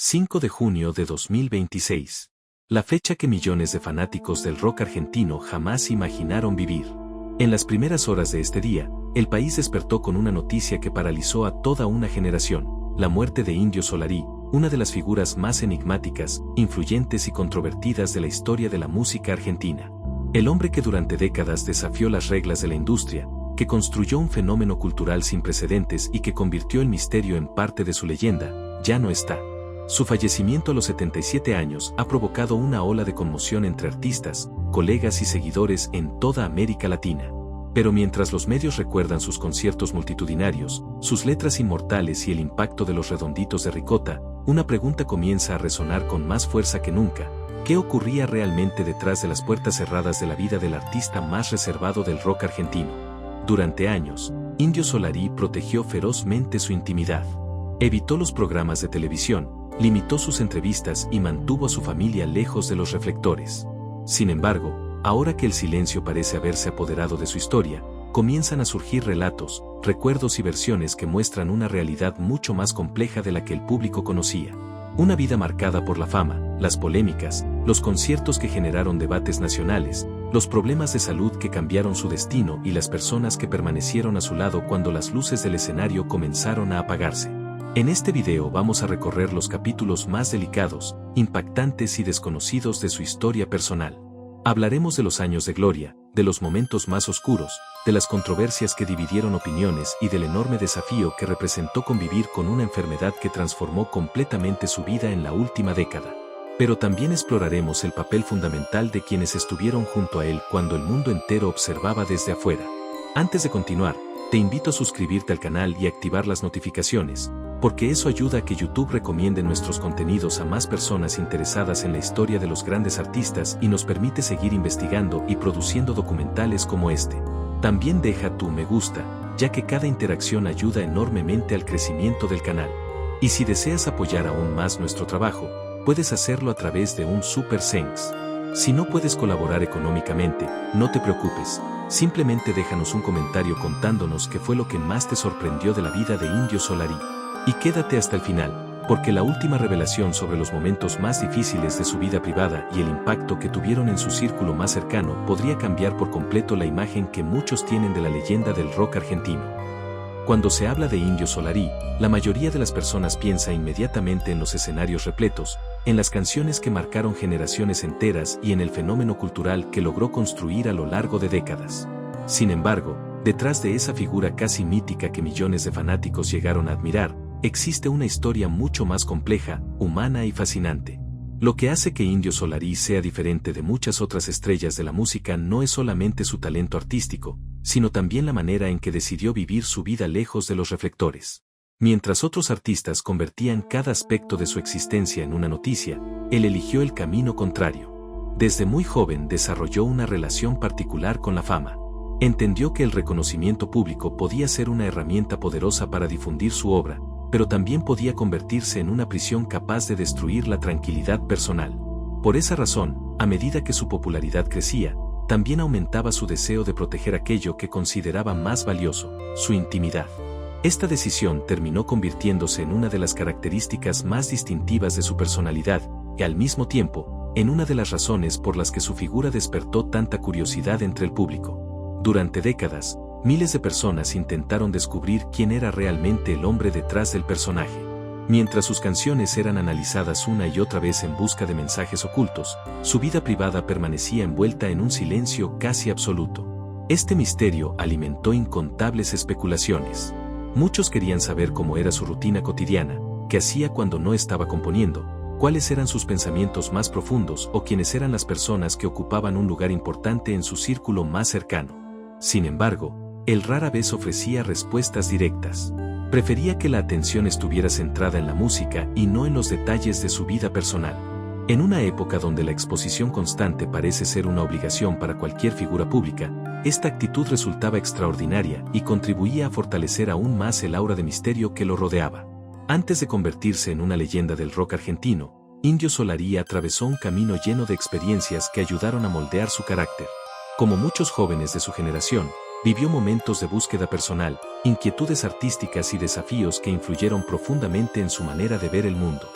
5 de junio de 2026. La fecha que millones de fanáticos del rock argentino jamás imaginaron vivir. En las primeras horas de este día, el país despertó con una noticia que paralizó a toda una generación: la muerte de Indio Solari, una de las figuras más enigmáticas, influyentes y controvertidas de la historia de la música argentina. El hombre que durante décadas desafió las reglas de la industria, que construyó un fenómeno cultural sin precedentes y que convirtió el misterio en parte de su leyenda, ya no está. Su fallecimiento a los 77 años ha provocado una ola de conmoción entre artistas, colegas y seguidores en toda América Latina. Pero mientras los medios recuerdan sus conciertos multitudinarios, sus letras inmortales y el impacto de los redonditos de ricota, una pregunta comienza a resonar con más fuerza que nunca: ¿qué ocurría realmente detrás de las puertas cerradas de la vida del artista más reservado del rock argentino? Durante años, Indio Solari protegió ferozmente su intimidad. Evitó los programas de televisión, limitó sus entrevistas y mantuvo a su familia lejos de los reflectores. Sin embargo, ahora que el silencio parece haberse apoderado de su historia, comienzan a surgir relatos, recuerdos y versiones que muestran una realidad mucho más compleja de la que el público conocía. Una vida marcada por la fama, las polémicas, los conciertos que generaron debates nacionales, los problemas de salud que cambiaron su destino y las personas que permanecieron a su lado cuando las luces del escenario comenzaron a apagarse. En este video vamos a recorrer los capítulos más delicados, impactantes y desconocidos de su historia personal. Hablaremos de los años de gloria, de los momentos más oscuros, de las controversias que dividieron opiniones y del enorme desafío que representó convivir con una enfermedad que transformó completamente su vida en la última década. Pero también exploraremos el papel fundamental de quienes estuvieron junto a él cuando el mundo entero observaba desde afuera. Antes de continuar, te invito a suscribirte al canal y activar las notificaciones, porque eso ayuda a que YouTube recomiende nuestros contenidos a más personas interesadas en la historia de los grandes artistas y nos permite seguir investigando y produciendo documentales como este. También deja tu me gusta, ya que cada interacción ayuda enormemente al crecimiento del canal. Y si deseas apoyar aún más nuestro trabajo, puedes hacerlo a través de un Super Thanks. Si no puedes colaborar económicamente, no te preocupes, simplemente déjanos un comentario contándonos qué fue lo que más te sorprendió de la vida de Indio Solari. Y quédate hasta el final, porque la última revelación sobre los momentos más difíciles de su vida privada y el impacto que tuvieron en su círculo más cercano podría cambiar por completo la imagen que muchos tienen de la leyenda del rock argentino. Cuando se habla de Indio Solari, la mayoría de las personas piensa inmediatamente en los escenarios repletos, en las canciones que marcaron generaciones enteras y en el fenómeno cultural que logró construir a lo largo de décadas. Sin embargo, detrás de esa figura casi mítica que millones de fanáticos llegaron a admirar, existe una historia mucho más compleja, humana y fascinante. Lo que hace que Indio Solari sea diferente de muchas otras estrellas de la música no es solamente su talento artístico, sino también la manera en que decidió vivir su vida lejos de los reflectores. Mientras otros artistas convertían cada aspecto de su existencia en una noticia, él eligió el camino contrario. Desde muy joven desarrolló una relación particular con la fama. Entendió que el reconocimiento público podía ser una herramienta poderosa para difundir su obra, pero también podía convertirse en una prisión capaz de destruir la tranquilidad personal. Por esa razón, a medida que su popularidad crecía, también aumentaba su deseo de proteger aquello que consideraba más valioso: su intimidad. Esta decisión terminó convirtiéndose en una de las características más distintivas de su personalidad, y al mismo tiempo, en una de las razones por las que su figura despertó tanta curiosidad entre el público. Durante décadas, miles de personas intentaron descubrir quién era realmente el hombre detrás del personaje. Mientras sus canciones eran analizadas una y otra vez en busca de mensajes ocultos, su vida privada permanecía envuelta en un silencio casi absoluto. Este misterio alimentó incontables especulaciones. Muchos querían saber cómo era su rutina cotidiana, qué hacía cuando no estaba componiendo, cuáles eran sus pensamientos más profundos o quiénes eran las personas que ocupaban un lugar importante en su círculo más cercano. Sin embargo, él rara vez ofrecía respuestas directas. Prefería que la atención estuviera centrada en la música y no en los detalles de su vida personal. En una época donde la exposición constante parece ser una obligación para cualquier figura pública, esta actitud resultaba extraordinaria y contribuía a fortalecer aún más el aura de misterio que lo rodeaba. Antes de convertirse en una leyenda del rock argentino, Indio Solari atravesó un camino lleno de experiencias que ayudaron a moldear su carácter. Como muchos jóvenes de su generación, vivió momentos de búsqueda personal, inquietudes artísticas y desafíos que influyeron profundamente en su manera de ver el mundo.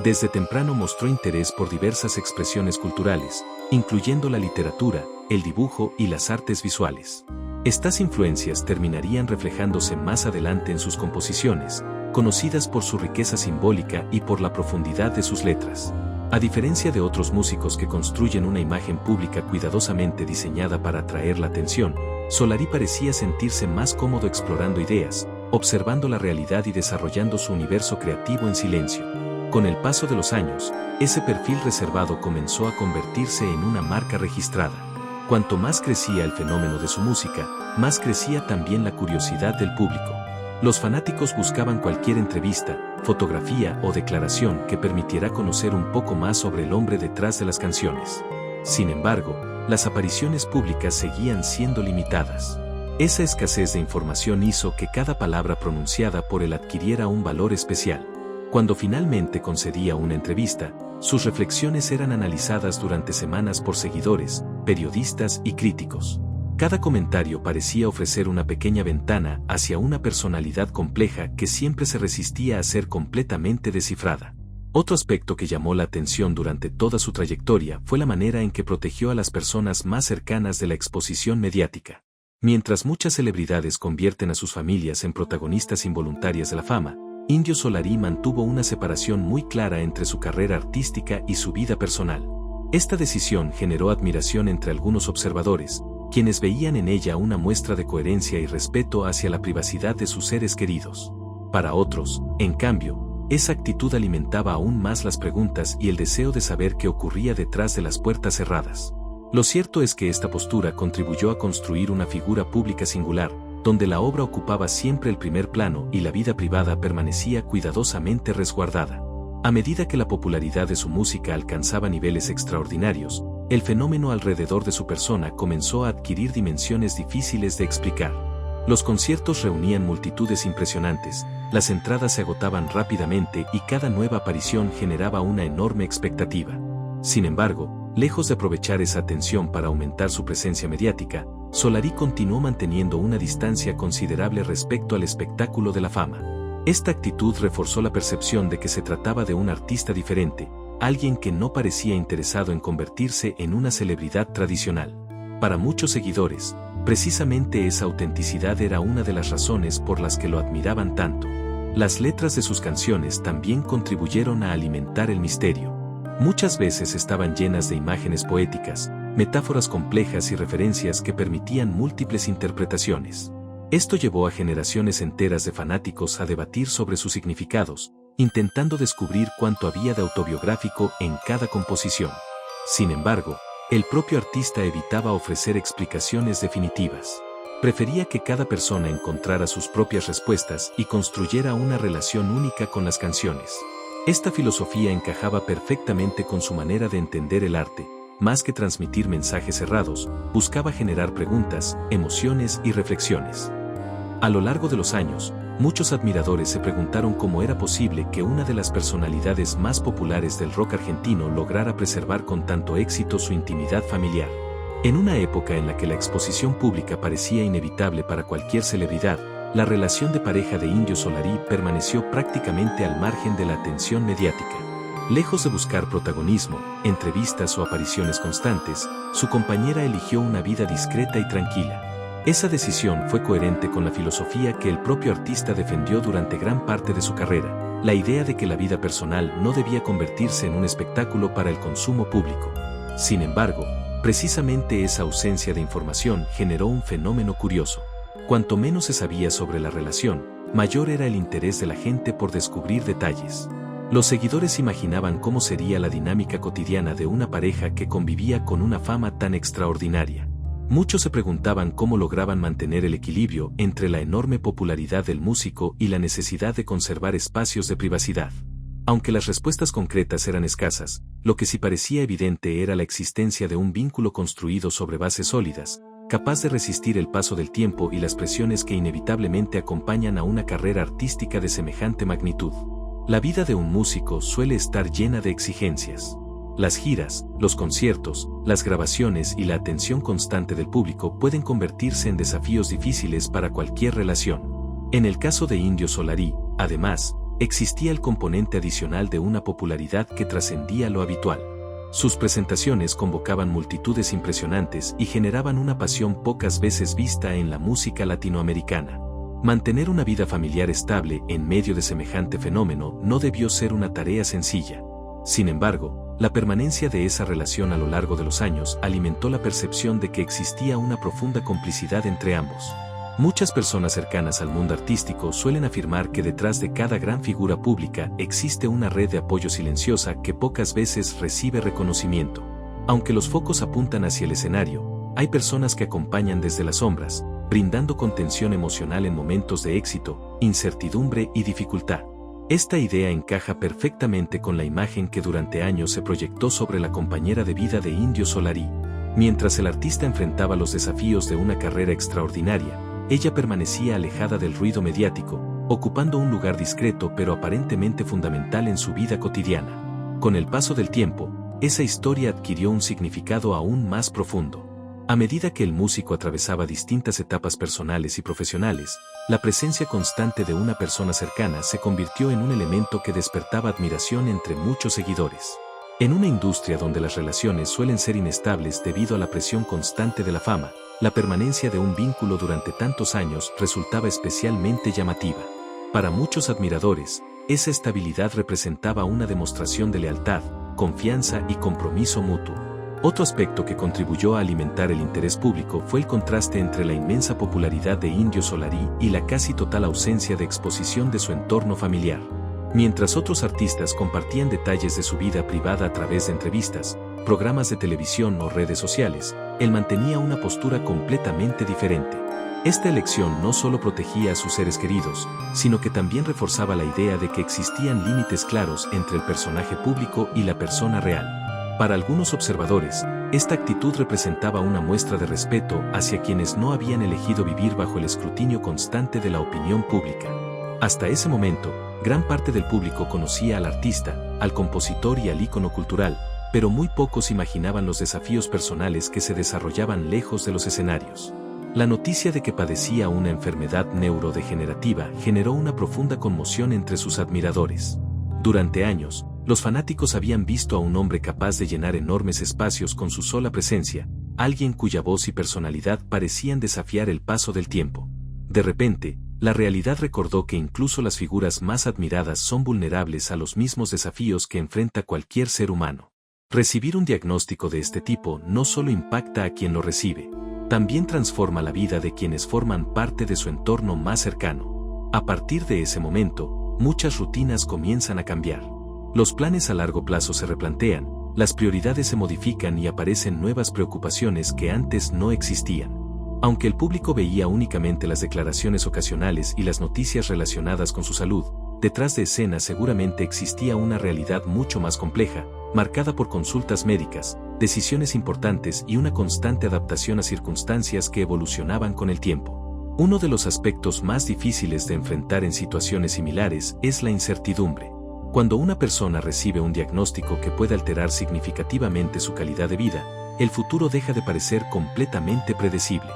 Desde temprano mostró interés por diversas expresiones culturales, incluyendo la literatura, el dibujo y las artes visuales. Estas influencias terminarían reflejándose más adelante en sus composiciones, conocidas por su riqueza simbólica y por la profundidad de sus letras. A diferencia de otros músicos que construyen una imagen pública cuidadosamente diseñada para atraer la atención, Solari parecía sentirse más cómodo explorando ideas, observando la realidad y desarrollando su universo creativo en silencio. Con el paso de los años, ese perfil reservado comenzó a convertirse en una marca registrada. Cuanto más crecía el fenómeno de su música, más crecía también la curiosidad del público. Los fanáticos buscaban cualquier entrevista, fotografía o declaración que permitiera conocer un poco más sobre el hombre detrás de las canciones. Sin embargo, las apariciones públicas seguían siendo limitadas. Esa escasez de información hizo que cada palabra pronunciada por él adquiriera un valor especial. Cuando finalmente concedía una entrevista, sus reflexiones eran analizadas durante semanas por seguidores, periodistas y críticos. Cada comentario parecía ofrecer una pequeña ventana hacia una personalidad compleja que siempre se resistía a ser completamente descifrada. Otro aspecto que llamó la atención durante toda su trayectoria fue la manera en que protegió a las personas más cercanas de la exposición mediática. Mientras muchas celebridades convierten a sus familias en protagonistas involuntarias de la fama, Indio Solari mantuvo una separación muy clara entre su carrera artística y su vida personal. Esta decisión generó admiración entre algunos observadores, quienes veían en ella una muestra de coherencia y respeto hacia la privacidad de sus seres queridos. Para otros, en cambio, esa actitud alimentaba aún más las preguntas y el deseo de saber qué ocurría detrás de las puertas cerradas. Lo cierto es que esta postura contribuyó a construir una figura pública singular, donde la obra ocupaba siempre el primer plano y la vida privada permanecía cuidadosamente resguardada. A medida que la popularidad de su música alcanzaba niveles extraordinarios, el fenómeno alrededor de su persona comenzó a adquirir dimensiones difíciles de explicar. Los conciertos reunían multitudes impresionantes, las entradas se agotaban rápidamente y cada nueva aparición generaba una enorme expectativa. Sin embargo, lejos de aprovechar esa atención para aumentar su presencia mediática, Solari continuó manteniendo una distancia considerable respecto al espectáculo de la fama. Esta actitud reforzó la percepción de que se trataba de un artista diferente, alguien que no parecía interesado en convertirse en una celebridad tradicional. Para muchos seguidores, precisamente esa autenticidad era una de las razones por las que lo admiraban tanto. Las letras de sus canciones también contribuyeron a alimentar el misterio. Muchas veces estaban llenas de imágenes poéticas, metáforas complejas y referencias que permitían múltiples interpretaciones. Esto llevó a generaciones enteras de fanáticos a debatir sobre sus significados, intentando descubrir cuánto había de autobiográfico en cada composición. Sin embargo, el propio artista evitaba ofrecer explicaciones definitivas. Prefería que cada persona encontrara sus propias respuestas y construyera una relación única con las canciones. Esta filosofía encajaba perfectamente con su manera de entender el arte. Más que transmitir mensajes cerrados, buscaba generar preguntas, emociones y reflexiones. A lo largo de los años, muchos admiradores se preguntaron cómo era posible que una de las personalidades más populares del rock argentino lograra preservar con tanto éxito su intimidad familiar. En una época en la que la exposición pública parecía inevitable para cualquier celebridad, la relación de pareja de Indio Solari permaneció prácticamente al margen de la atención mediática. Lejos de buscar protagonismo, entrevistas o apariciones constantes, su compañera eligió una vida discreta y tranquila. Esa decisión fue coherente con la filosofía que el propio artista defendió durante gran parte de su carrera, la idea de que la vida personal no debía convertirse en un espectáculo para el consumo público. Sin embargo, precisamente esa ausencia de información generó un fenómeno curioso. Cuanto menos se sabía sobre la relación, mayor era el interés de la gente por descubrir detalles. Los seguidores imaginaban cómo sería la dinámica cotidiana de una pareja que convivía con una fama tan extraordinaria. Muchos se preguntaban cómo lograban mantener el equilibrio entre la enorme popularidad del músico y la necesidad de conservar espacios de privacidad. Aunque las respuestas concretas eran escasas, lo que sí parecía evidente era la existencia de un vínculo construido sobre bases sólidas, capaz de resistir el paso del tiempo y las presiones que inevitablemente acompañan a una carrera artística de semejante magnitud. La vida de un músico suele estar llena de exigencias. Las giras, los conciertos, las grabaciones y la atención constante del público pueden convertirse en desafíos difíciles para cualquier relación. En el caso de Indio Solari, además, existía el componente adicional de una popularidad que trascendía lo habitual. Sus presentaciones convocaban multitudes impresionantes y generaban una pasión pocas veces vista en la música latinoamericana. Mantener una vida familiar estable en medio de semejante fenómeno no debió ser una tarea sencilla. Sin embargo, la permanencia de esa relación a lo largo de los años alimentó la percepción de que existía una profunda complicidad entre ambos. Muchas personas cercanas al mundo artístico suelen afirmar que detrás de cada gran figura pública existe una red de apoyo silenciosa que pocas veces recibe reconocimiento. Aunque los focos apuntan hacia el escenario, hay personas que acompañan desde las sombras, brindando contención emocional en momentos de éxito, incertidumbre y dificultad. Esta idea encaja perfectamente con la imagen que durante años se proyectó sobre la compañera de vida de Indio Solari. Mientras el artista enfrentaba los desafíos de una carrera extraordinaria, ella permanecía alejada del ruido mediático, ocupando un lugar discreto pero aparentemente fundamental en su vida cotidiana. Con el paso del tiempo, esa historia adquirió un significado aún más profundo. A medida que el músico atravesaba distintas etapas personales y profesionales, la presencia constante de una persona cercana se convirtió en un elemento que despertaba admiración entre muchos seguidores. En una industria donde las relaciones suelen ser inestables debido a la presión constante de la fama, la permanencia de un vínculo durante tantos años resultaba especialmente llamativa. Para muchos admiradores, esa estabilidad representaba una demostración de lealtad, confianza y compromiso mutuo. Otro aspecto que contribuyó a alimentar el interés público fue el contraste entre la inmensa popularidad de Indio Solari y la casi total ausencia de exposición de su entorno familiar. Mientras otros artistas compartían detalles de su vida privada a través de entrevistas, programas de televisión o redes sociales, él mantenía una postura completamente diferente. Esta elección no solo protegía a sus seres queridos, sino que también reforzaba la idea de que existían límites claros entre el personaje público y la persona real. Para algunos observadores, esta actitud representaba una muestra de respeto hacia quienes no habían elegido vivir bajo el escrutinio constante de la opinión pública. Hasta ese momento, gran parte del público conocía al artista, al compositor y al ícono cultural, pero muy pocos imaginaban los desafíos personales que se desarrollaban lejos de los escenarios. La noticia de que padecía una enfermedad neurodegenerativa generó una profunda conmoción entre sus admiradores. Durante años, los fanáticos habían visto a un hombre capaz de llenar enormes espacios con su sola presencia, alguien cuya voz y personalidad parecían desafiar el paso del tiempo. De repente, la realidad recordó que incluso las figuras más admiradas son vulnerables a los mismos desafíos que enfrenta cualquier ser humano. Recibir un diagnóstico de este tipo no solo impacta a quien lo recibe, también transforma la vida de quienes forman parte de su entorno más cercano. A partir de ese momento, muchas rutinas comienzan a cambiar. Los planes a largo plazo se replantean, las prioridades se modifican y aparecen nuevas preocupaciones que antes no existían. Aunque el público veía únicamente las declaraciones ocasionales y las noticias relacionadas con su salud, detrás de escena seguramente existía una realidad mucho más compleja, marcada por consultas médicas, decisiones importantes y una constante adaptación a circunstancias que evolucionaban con el tiempo. Uno de los aspectos más difíciles de enfrentar en situaciones similares es la incertidumbre. Cuando una persona recibe un diagnóstico que puede alterar significativamente su calidad de vida, el futuro deja de parecer completamente predecible.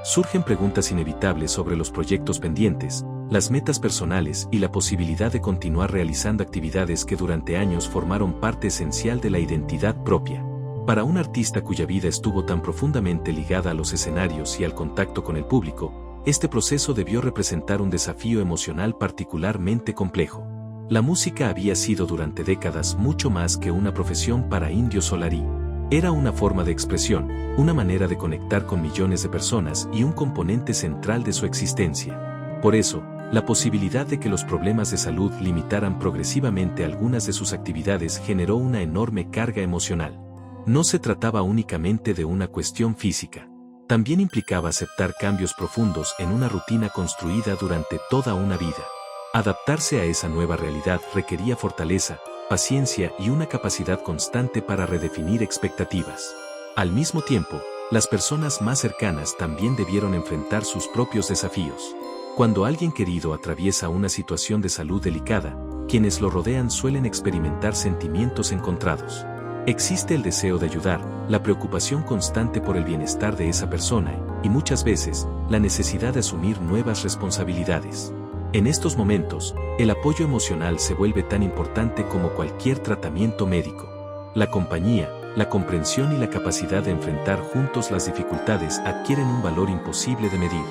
Surgen preguntas inevitables sobre los proyectos pendientes, las metas personales y la posibilidad de continuar realizando actividades que durante años formaron parte esencial de la identidad propia. Para un artista cuya vida estuvo tan profundamente ligada a los escenarios y al contacto con el público, este proceso debió representar un desafío emocional particularmente complejo. La música había sido durante décadas mucho más que una profesión para Indio Solari. Era una forma de expresión, una manera de conectar con millones de personas y un componente central de su existencia. Por eso, la posibilidad de que los problemas de salud limitaran progresivamente algunas de sus actividades generó una enorme carga emocional. No se trataba únicamente de una cuestión física. También implicaba aceptar cambios profundos en una rutina construida durante toda una vida. Adaptarse a esa nueva realidad requería fortaleza, paciencia y una capacidad constante para redefinir expectativas. Al mismo tiempo, las personas más cercanas también debieron enfrentar sus propios desafíos. Cuando alguien querido atraviesa una situación de salud delicada, quienes lo rodean suelen experimentar sentimientos encontrados. Existe el deseo de ayudar, la preocupación constante por el bienestar de esa persona y muchas veces, la necesidad de asumir nuevas responsabilidades. En estos momentos, el apoyo emocional se vuelve tan importante como cualquier tratamiento médico. La compañía, la comprensión y la capacidad de enfrentar juntos las dificultades adquieren un valor imposible de medir.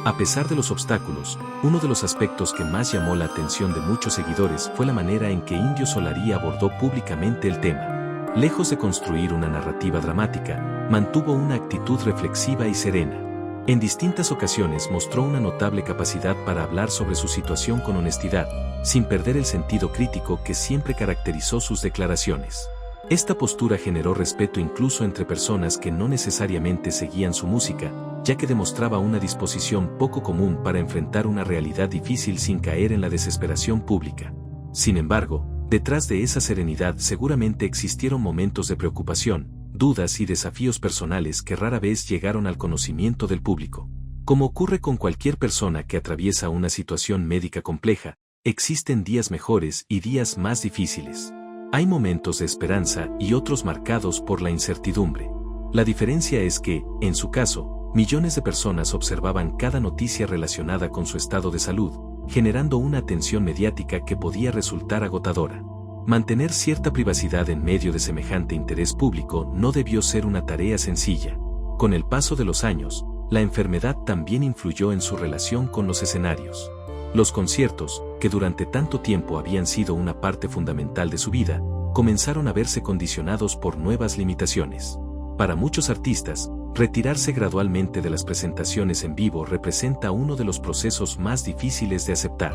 A pesar de los obstáculos, uno de los aspectos que más llamó la atención de muchos seguidores fue la manera en que Indio Solari abordó públicamente el tema. Lejos de construir una narrativa dramática, mantuvo una actitud reflexiva y serena. En distintas ocasiones mostró una notable capacidad para hablar sobre su situación con honestidad, sin perder el sentido crítico que siempre caracterizó sus declaraciones. Esta postura generó respeto incluso entre personas que no necesariamente seguían su música, ya que demostraba una disposición poco común para enfrentar una realidad difícil sin caer en la desesperación pública. Sin embargo, detrás de esa serenidad seguramente existieron momentos de preocupación, dudas y desafíos personales que rara vez llegaron al conocimiento del público. Como ocurre con cualquier persona que atraviesa una situación médica compleja, existen días mejores y días más difíciles. Hay momentos de esperanza y otros marcados por la incertidumbre. La diferencia es que, en su caso, millones de personas observaban cada noticia relacionada con su estado de salud, generando una atención mediática que podía resultar agotadora. Mantener cierta privacidad en medio de semejante interés público no debió ser una tarea sencilla. Con el paso de los años, la enfermedad también influyó en su relación con los escenarios. Los conciertos, que durante tanto tiempo habían sido una parte fundamental de su vida, comenzaron a verse condicionados por nuevas limitaciones. Para muchos artistas, retirarse gradualmente de las presentaciones en vivo representa uno de los procesos más difíciles de aceptar.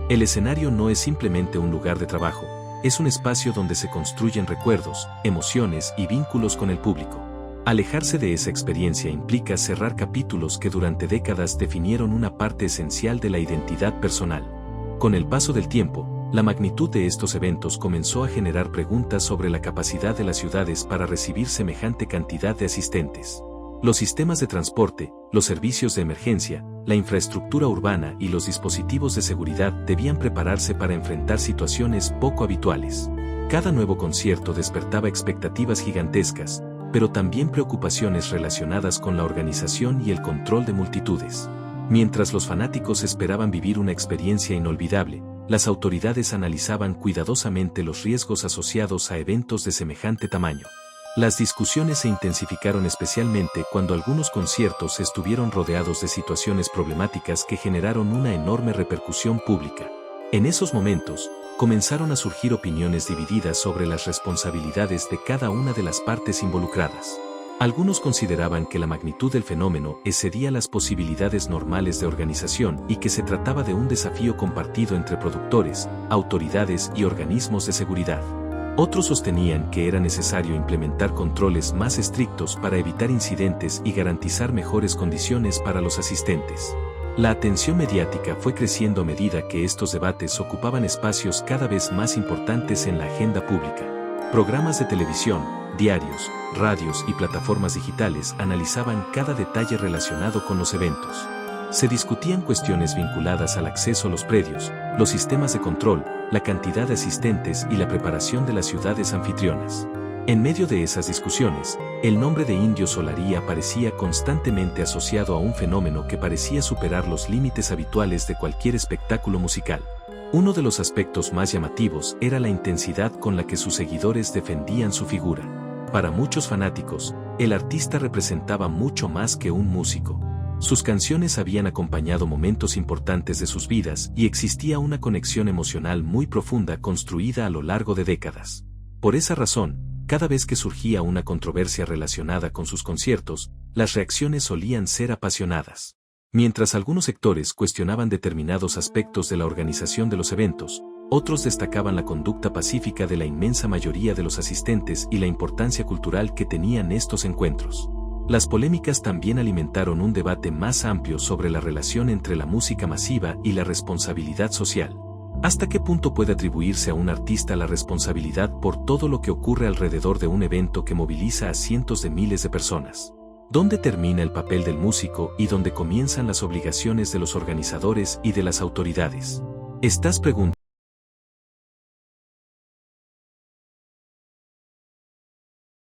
El escenario no es simplemente un lugar de trabajo, es un espacio donde se construyen recuerdos, emociones y vínculos con el público. Alejarse de esa experiencia implica cerrar capítulos que durante décadas definieron una parte esencial de la identidad personal. Con el paso del tiempo, la magnitud de estos eventos comenzó a generar preguntas sobre la capacidad de las ciudades para recibir semejante cantidad de asistentes. Los sistemas de transporte, los servicios de emergencia, la infraestructura urbana y los dispositivos de seguridad debían prepararse para enfrentar situaciones poco habituales. Cada nuevo concierto despertaba expectativas gigantescas, pero también preocupaciones relacionadas con la organización y el control de multitudes. Mientras los fanáticos esperaban vivir una experiencia inolvidable, las autoridades analizaban cuidadosamente los riesgos asociados a eventos de semejante tamaño. Las discusiones se intensificaron especialmente cuando algunos conciertos estuvieron rodeados de situaciones problemáticas que generaron una enorme repercusión pública. En esos momentos, comenzaron a surgir opiniones divididas sobre las responsabilidades de cada una de las partes involucradas. Algunos consideraban que la magnitud del fenómeno excedía las posibilidades normales de organización y que se trataba de un desafío compartido entre productores, autoridades y organismos de seguridad. Otros sostenían que era necesario implementar controles más estrictos para evitar incidentes y garantizar mejores condiciones para los asistentes. La atención mediática fue creciendo a medida que estos debates ocupaban espacios cada vez más importantes en la agenda pública. Programas de televisión, diarios, radios y plataformas digitales analizaban cada detalle relacionado con los eventos. Se discutían cuestiones vinculadas al acceso a los predios, los sistemas de control, la cantidad de asistentes y la preparación de las ciudades anfitrionas. En medio de esas discusiones, el nombre de Indio Solari aparecía constantemente asociado a un fenómeno que parecía superar los límites habituales de cualquier espectáculo musical. Uno de los aspectos más llamativos era la intensidad con la que sus seguidores defendían su figura. Para muchos fanáticos, el artista representaba mucho más que un músico. Sus canciones habían acompañado momentos importantes de sus vidas y existía una conexión emocional muy profunda construida a lo largo de décadas. Por esa razón, cada vez que surgía una controversia relacionada con sus conciertos, las reacciones solían ser apasionadas. Mientras algunos sectores cuestionaban determinados aspectos de la organización de los eventos, otros destacaban la conducta pacífica de la inmensa mayoría de los asistentes y la importancia cultural que tenían estos encuentros. Las polémicas también alimentaron un debate más amplio sobre la relación entre la música masiva y la responsabilidad social. ¿Hasta qué punto puede atribuirse a un artista la responsabilidad por todo lo que ocurre alrededor de un evento que moviliza a cientos de miles de personas? ¿Dónde termina el papel del músico y dónde comienzan las obligaciones de los organizadores y de las autoridades? Estas preguntas